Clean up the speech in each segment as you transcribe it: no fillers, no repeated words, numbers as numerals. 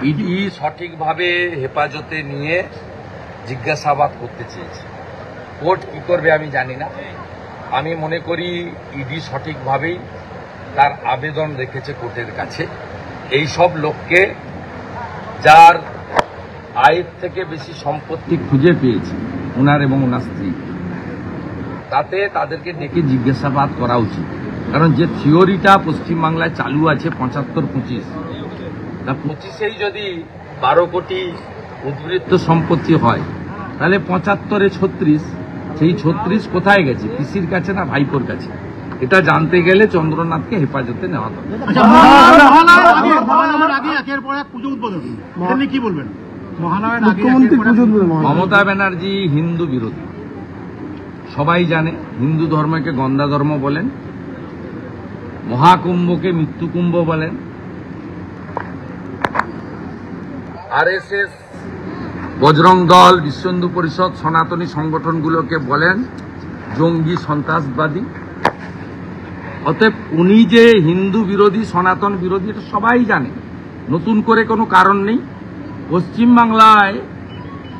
ED সঠিকভাবে হেফাজতে নিয়ে জিজ্ঞাসাবাদ করতে চেয়েছে। কোর্ট কি করবে আমি জানি না। আমি মনে করি ইডি সঠিকভাবেই তার আবেদন রেখেছে কোর্টের কাছে। এই সব লোককে যার আয়ের থেকে বেশি সম্পত্তি খুঁজে পেয়েছে ওনার এবং ওনার স্ত্রী, তাতে তাদেরকে ডেকে জিজ্ঞাসাবাদ করা উচিত। কারণ যে থিওরিটা পশ্চিমবাংলায় চালু আছে 75-25, তা 25-এই যদি 12 কোটি উদ্বৃত্ত সম্পত্তি হয় তাহলে 75-এ 36, সেই 36 কোথায় গেছে? পিসির কাছে না ভাইপোর কাছে? এটা জানতে গেলে চন্দ্রনাথকে হেফাজতে নেওয়া হবে। মমতা ব্যানার্জি হিন্দু বিরোধী, সবাই জানে। হিন্দু ধর্মকে গন্ধা ধর্ম বলেন, মহাকুম্ভকে মৃত্যুকুম্ভ বলেন, আরএসএস, বজরং দল, বিশ্ব হিন্দু পরিষদ, সনাতনী সংগঠনগুলোকে বলেন জঙ্গি, সন্ত্রাসবাদী। অতএব উনি যে হিন্দু বিরোধী, সনাতন বিরোধী, এটা সবাই জানে, নতুন করে কোনো কারণ নেই। পশ্চিমবাংলায়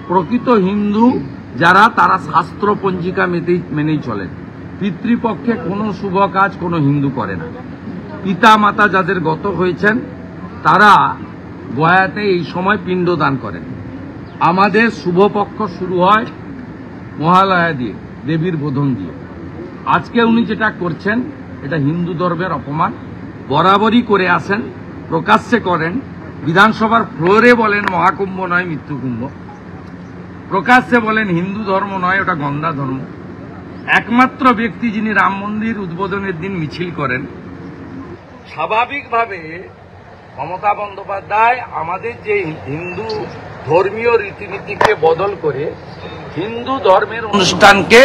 প্রকৃত হিন্দু যারা, তারা শাস্ত্র পঞ্জিকা মেনেই চলেন। পিতৃপক্ষে কোনো শুভ কাজ কোনো হিন্দু করে না। পিতা মাতা যাদের গত হয়েছেন তারা গয়াতে এই সময় পিণ্ডদান করেন। আমাদের শুভপক্ষ শুরু হয় মহালয়া দিয়ে, দেবীর বোধন দিয়ে। আজকে উনি যেটা করছেন এটা হিন্দু ধর্মের অপমান। বরাবরই করে আসেন, প্রকাশ্যে করেন, বিধানসভার ফ্লোরে বলেন মহাকুম্ভ নয় মৃত্যুকুম্ভ, প্রকাশ্যে বলেন হিন্দু ধর্ম নয়, ওটা গন্ধা ধর্ম। একমাত্র ব্যক্তি যিনি রাম মন্দির উদ্বোধনের দিন মিছিল করেন। স্বাভাবিকভাবে মমতা বন্দ্যোপাধ্যায় আমাদের যে হিন্দু ধর্মীয় রীতিনীতিকে বদল করে হিন্দু ধর্মের অনুষ্ঠানকে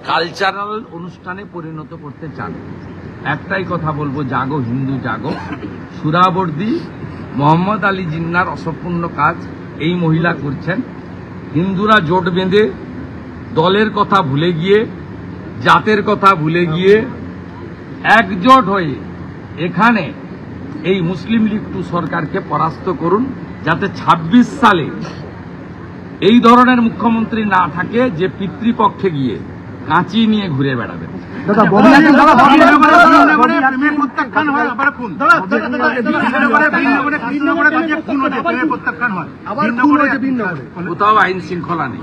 কালচারাল অনুষ্ঠানে পরিণত করতে চান। একটাই কথা বলবো, জাগো হিন্দু জাগো। সুরাবর্দী মোহাম্মদ আলী জিন্নার অসম্পূর্ণ কাজ এই মহিলা করছেন। হিন্দুরা জোট বেঁধে দলের কথা ভুলে গিয়ে, জাতের কথা ভুলে গিয়ে একজোট হয়ে এখানে এই মুসলিম লীগ 2 সরকারকে পরাস্ত করুন, যাতে 26 সালে এই ধরনের মুখ্যমন্ত্রী না থাকে যে পিতৃপক্ষে গিয়ে কাঁচি নিয়ে ঘুরে বেড়াবেন। কোথাও আইন শৃঙ্খলা নেই,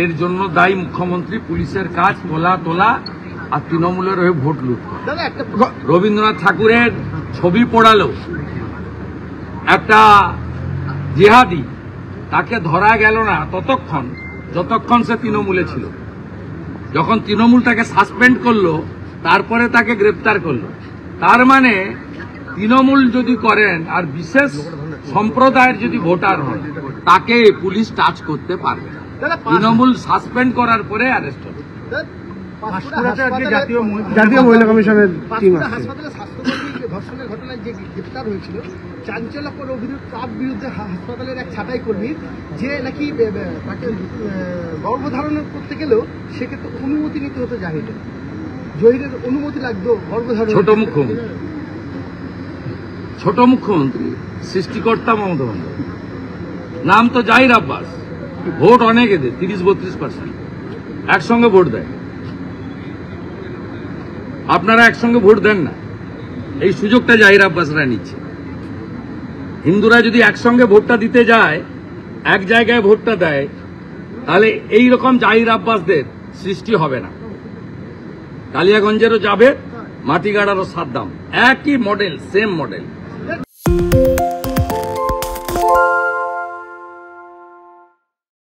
এর জন্য দায়ী মুখ্যমন্ত্রী। পুলিশের কাজ তোলা আর তৃণমূলের হয়ে ভোট লুট। রবীন্দ্রনাথ ঠাকুরের ছবি পোড়ালো একটা জিহাদি, তাকে ধরা গেল না যতক্ষণ সে তৃণমূলে ছিল। যখন তৃণমূল তাকে সাসপেন্ড করলো, তারপরে তাকে গ্রেপ্তার করলো। তার মানে তৃণমূল যদি করেন আর বিশেষ সম্প্রদায়ের যদি ভোটার হন, তাকে পুলিশ টাচ করতে পারবে না। তৃণমূল সাসপেন্ড করার পরে অ্যারেস্ট হবে। জাতীয় মহিলা কমিশনের টিম আসছে। ধর্ষণের ঘটনায় যে গ্রেপ্তার হয়েছিল, চাঞ্চল্যকর অভিযোগ তার বিরুদ্ধে হাসপাতালের এক ছাঁটাই কর্মী, যে নাকি তাকে গর্ভধারণ করতে গেলেও সেক্ষেত্রে অনুমতি নিতে হতো জাহিরের। জহিরের অনুমতি লাগতো গর্ভধারণ। ছোট মুখ্যমন্ত্রী সৃষ্টিকর্তা মমতা বন্দ্যোপাধ্যায়, নাম তো জাহির আব্বাস। ভোট অনেক এদের 30-32% একসঙ্গে ভোট দেয়। আপনারা একসঙ্গে ভোট দেন না, এই সুযোগটা জাহির আব্বাসরা নিচ্ছে। হিন্দুরা যদি একসঙ্গে ভোটটা দিতে যায়, এক জায়গায় ভোটটা দেয়, তাহলে এই রকম জাহির আব্বাসদের সৃষ্টি হবে না। কালিয়াগঞ্জেরও যাবে, মাটিগাড়ারও সাদ্দাম, একই মডেল, সেম মডেল।